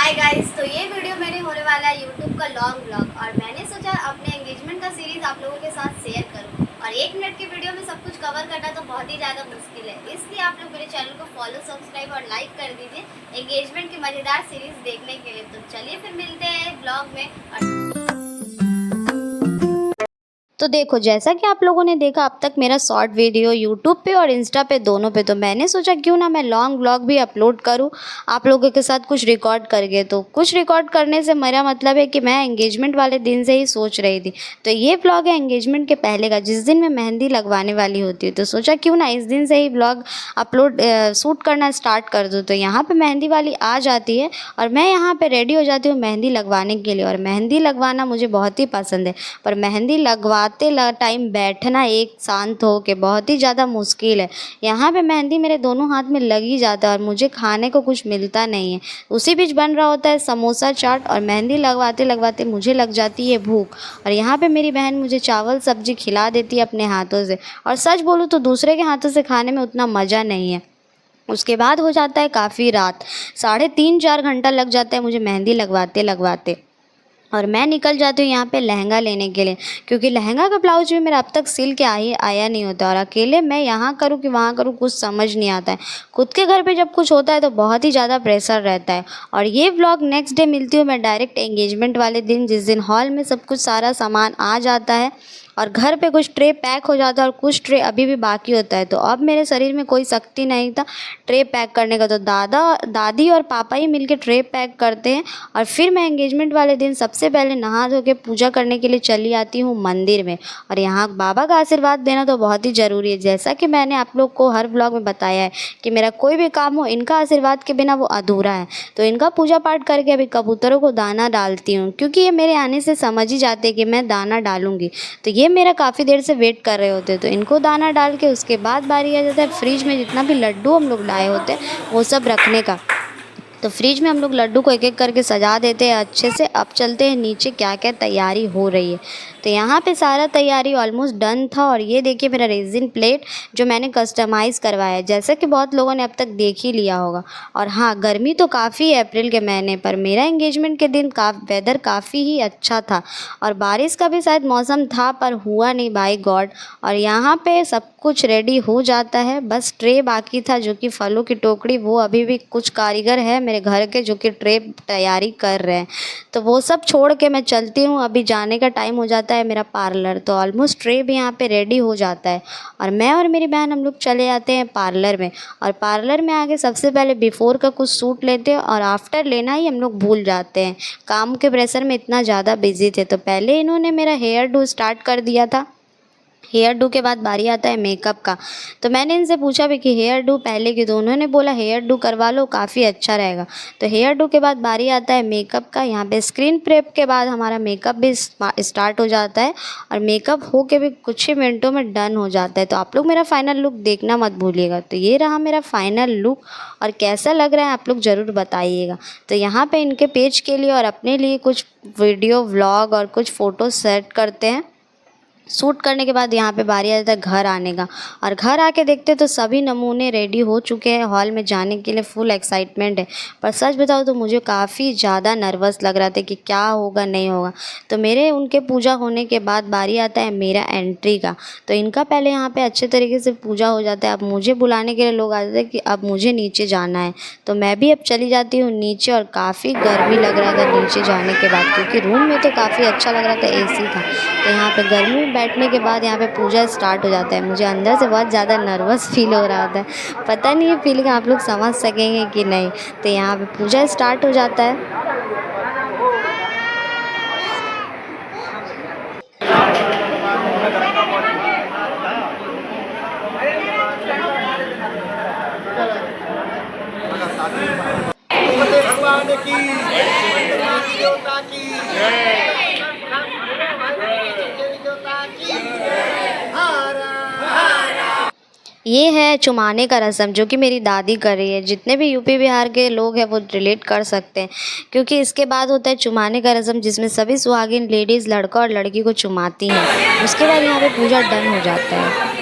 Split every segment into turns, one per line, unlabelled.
Hi guys, तो ये video मेरे होने वाला है यूट्यूब का लॉन्ग व्लॉग और मैंने सोचा अपने एंगेजमेंट का सीरीज आप लोगों के साथ शेयर करूं। और 1 मिनट की वीडियो में सब कुछ कवर करना तो बहुत ही ज़्यादा मुश्किल है, इसलिए आप लोग मेरे चैनल को फॉलो, सब्सक्राइब और लाइक कर दीजिए एंगेजमेंट की मज़ेदार सीरीज देखने के लिए। तो चलिए फिर मिलते हैं ब्लॉग में। तो देखो, जैसा कि आप लोगों ने देखा अब तक मेरा शॉर्ट वीडियो यूट्यूब पे और इंस्टा पे दोनों पे, तो मैंने सोचा क्यों ना मैं लॉन्ग व्लॉग भी अपलोड करूं आप लोगों के साथ कुछ रिकॉर्ड करके। तो कुछ रिकॉर्ड करने से मेरा मतलब है कि मैं एंगेजमेंट वाले दिन से ही सोच रही थी। तो ये व्लॉग है एंगेजमेंट के पहले का, जिस दिन मैं मेहंदी लगवाने वाली होती है। तो सोचा क्यों ना इस दिन से ही व्लॉग अपलोड शूट करना स्टार्ट कर दूँ। तो यहाँ पर मेहंदी वाली आ जाती है और मैं यहाँ पर रेडी हो जाती हूँ मेहंदी लगवाने के लिए। और मेहंदी लगवाना मुझे बहुत ही पसंद है, पर मेहंदी लगवाते टाइम बैठना एक शांत हो के बहुत ही ज़्यादा मुश्किल है। यहाँ पे मेहंदी मेरे दोनों हाथ में लग ही जाता है और मुझे खाने को कुछ मिलता नहीं है। उसी बीच बन रहा होता है समोसा चाट और मेहंदी लगवाते लगवाते मुझे लग जाती है भूख। और यहाँ पे मेरी बहन मुझे चावल सब्जी खिला देती है अपने हाथों से। और सच बोलूँ तो दूसरे के हाथों से खाने में उतना मज़ा नहीं है। उसके बाद हो जाता है काफ़ी रात, 3.5-4 घंटा लग जाता है मुझे मेहंदी लगवाते लगवाते। और मैं निकल जाती हूँ यहाँ पे लहंगा लेने के लिए, क्योंकि लहंगा का ब्लाउज भी मेरा अब तक सिल के आया नहीं होता। और अकेले मैं यहाँ करूँ कि वहाँ करूँ कुछ समझ नहीं आता है। खुद के घर पे जब कुछ होता है तो बहुत ही ज़्यादा प्रेशर रहता है। और ये व्लॉग नेक्स्ट डे मिलती हूँ मैं डायरेक्ट एंगेजमेंट वाले दिन, जिस दिन हॉल में सब कुछ सारा सामान आ जाता है और घर पे कुछ ट्रे पैक हो जाता है और कुछ ट्रे अभी भी बाकी होता है। तो अब मेरे शरीर में कोई शक्ति नहीं था ट्रे पैक करने का, तो दादी और पापा ही मिलके ट्रे पैक करते हैं। और फिर मैं एंगेजमेंट वाले दिन सबसे पहले नहा धो के पूजा करने के लिए चली आती हूँ मंदिर में। और यहाँ बाबा का आशीर्वाद देना तो बहुत ही ज़रूरी है। जैसा कि मैंने आप लोग को हर ब्लॉग में बताया है कि मेरा कोई भी काम हो इनका आशीर्वाद के बिना वो अधूरा है। तो इनका पूजा पाठ करके अभी कबूतरों को दाना डालती हूँ, क्योंकि ये मेरे आने से समझ ही जाते हैं कि मैं दाना डालूँगी। तो ये मेरा काफ़ी देर से वेट कर रहे होते हैं। तो इनको दाना डाल के उसके बाद बारी आ जाता है फ्रिज में जितना भी लड्डू हम लोग लाए होते हैं वो सब रखने का। तो फ्रिज में हम लोग लड्डू को एक एक करके सजा देते हैं अच्छे से। अब चलते हैं नीचे क्या क्या तैयारी हो रही है। तो यहाँ पे सारा तैयारी ऑलमोस्ट डन था। और ये देखिए मेरा रेजिन प्लेट जो मैंने कस्टमाइज़ करवाया है, जैसा कि बहुत लोगों ने अब तक देख ही लिया होगा। और हाँ, गर्मी तो काफ़ी है अप्रैल के महीने, पर मेरा एंगेजमेंट के दिन वेदर काफ़ी ही अच्छा था और बारिश का भी शायद मौसम था, पर हुआ नहीं बाय गॉड। और यहाँ पे सब कुछ रेडी हो जाता है, बस ट्रे बाकी था जो कि फलों की टोकरी, वो अभी भी कुछ कारीगर है मेरे घर के जो कि ट्रे तैयारी कर रहे हैं। तो वो सब छोड़ के मैं चलती हूँ, अभी जाने का टाइम हो जाता है मेरा पार्लर। तो ऑलमोस्ट ट्रे भी यहाँ पे रेडी हो जाता है और मैं और मेरी बहन हम लोग चले जाते हैं पार्लर में। और पार्लर में आके सबसे पहले बिफोर का कुछ सूट लेते हैं और आफ्टर लेना ही हम लोग भूल जाते हैं, काम के प्रेशर में इतना ज़्यादा बिजी थे। तो पहले इन्होंने मेरा हेयर डू स्टार्ट कर दिया था। हेयर डू के बाद बारी आता है मेकअप का। तो मैंने इनसे पूछा भी कि हेयर डू पहले की, तो उन्होंने बोला हेयर डू करवा लो, काफ़ी अच्छा रहेगा। तो हेयर डू के बाद बारी आता है मेकअप का। यहाँ पे स्क्रीन प्रेप के बाद हमारा मेकअप भी स्टार्ट हो जाता है और मेकअप हो के भी कुछ ही मिनटों में डन हो जाता है। तो आप लोग मेरा फाइनल लुक देखना मत भूलिएगा। तो ये रहा मेरा फाइनल लुक और कैसा लग रहा है आप लोग ज़रूर बताइएगा। तो यहाँ पर इनके पेज के लिए और अपने लिए कुछ वीडियो व्लॉग और कुछ फ़ोटो सेट करते हैं। शूट करने के बाद यहाँ पे बारी आ जाता है घर आने का। और घर आके देखते तो सभी नमूने रेडी हो चुके हैं हॉल में जाने के लिए, फुल एक्साइटमेंट है। पर सच बताओ तो मुझे काफ़ी ज़्यादा नर्वस लग रहा था कि क्या होगा नहीं होगा। तो मेरे उनके पूजा होने के बाद बारी आता है मेरा एंट्री का। तो इनका पहले यहाँ पे अच्छे तरीके से पूजा हो जाता है। अब मुझे बुलाने के लिए लोग आ जाते हैं कि अब मुझे नीचे जाना है। तो मैं भी अब चली जाती हूँ नीचे और काफ़ी गर्मी लग रहा था नीचे जाने के बाद, क्योंकि रूम में तो काफ़ी अच्छा लग रहा था, AC था। तो यहाँ पे गर्मी में बैठने के बाद यहाँ पे पूजा स्टार्ट हो जाता है। मुझे अंदर से बहुत ज़्यादा नर्वस फील हो रहा होता है, पता नहीं ये फीलिंग आप लोग समझ सकेंगे कि नहीं। तो यहाँ पे पूजा स्टार्ट हो जाता है।
भगवान की देवता की
ये है चुमाने का रस्म जो कि मेरी दादी कर रही है। जितने भी यूपी बिहार के लोग हैं वो रिलेट कर सकते हैं, क्योंकि इसके बाद होता है चुमाने का रस्म, जिसमें सभी सुहागिन लेडीज़ लड़का और लड़की को चुमाती हैं। उसके बाद यहाँ पे पूजा डन हो जाता है।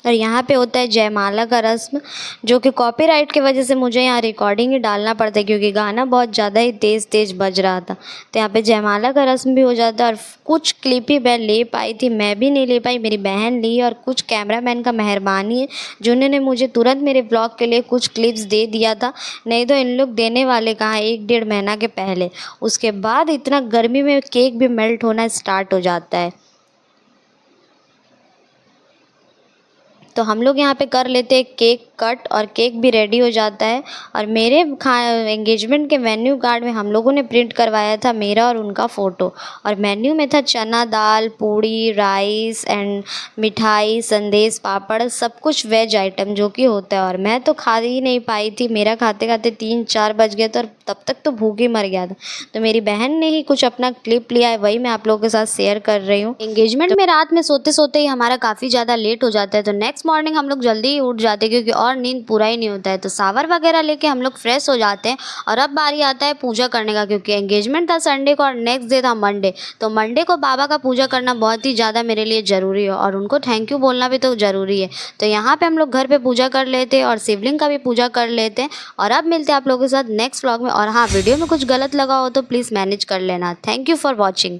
और यहाँ पे होता है जयमाला का रस्म, जो कि कॉपीराइट की वजह से मुझे यहाँ रिकॉर्डिंग ही डालना पड़ता है क्योंकि गाना बहुत ज़्यादा ही तेज़ तेज़ बज रहा था। तो यहाँ पे जयमाला का रस्म भी हो जाता है और कुछ क्लिप ही मैं ले पाई थी, मैं भी नहीं ले पाई, मेरी बहन ली। और कुछ कैमरामैन का मेहरबानी है जिन्होंने मुझे तुरंत मेरे ब्लॉग के लिए कुछ क्लिप्स दे दिया था, नहीं तो इन लोग देने वाले कहाँ 1-1.5 महीना के पहले। उसके बाद इतना गर्मी में केक भी मेल्ट होना स्टार्ट हो जाता है। तो हम लोग यहाँ पे कर लेते हैं केक कट और केक भी रेडी हो जाता है। और मेरे एंगेजमेंट के मेन्यू कार्ड में हम लोगों ने प्रिंट करवाया था मेरा और उनका फ़ोटो, और मेन्यू में था चना दाल, पूड़ी, राइस एंड मिठाई, संदेश, पापड़, सब कुछ वेज आइटम जो कि होता है। और मैं तो खा ही नहीं पाई थी, मेरा खाते खाते 3-4 बज गए थे और तब तक तो भूख ही मर गया था। तो मेरी बहन ने ही कुछ अपना क्लिप लिया है, वही मैं आप लोगों के साथ शेयर कर रही हूँ। एंगेजमेंट में रात में सोते सोते ही हमारा काफ़ी ज़्यादा लेट हो जाता है, तो नेक्स्ट मॉर्निंग हम लोग जल्दी ही उठ जाते हैं क्योंकि और नींद पूरा ही नहीं होता है। तो शावर वगैरह लेके हम लोग फ्रेश हो जाते हैं और अब बारी आता है पूजा करने का, क्योंकि एंगेजमेंट था संडे को और नेक्स्ट डे था मंडे। तो मंडे को बाबा का पूजा करना बहुत ही ज़्यादा मेरे लिए ज़रूरी है और उनको थैंक यू बोलना भी तो ज़रूरी है। तो यहाँ पे हम लोग घर पे पूजा कर लेते हैं और शिवलिंग का भी पूजा कर लेते हैं। और अब मिलते हैं आप लोगों के साथ नेक्स्ट व्लॉग में। और हाँ, वीडियो में कुछ गलत लगा हो तो प्लीज़ मैनेज कर लेना। Thank you for watching.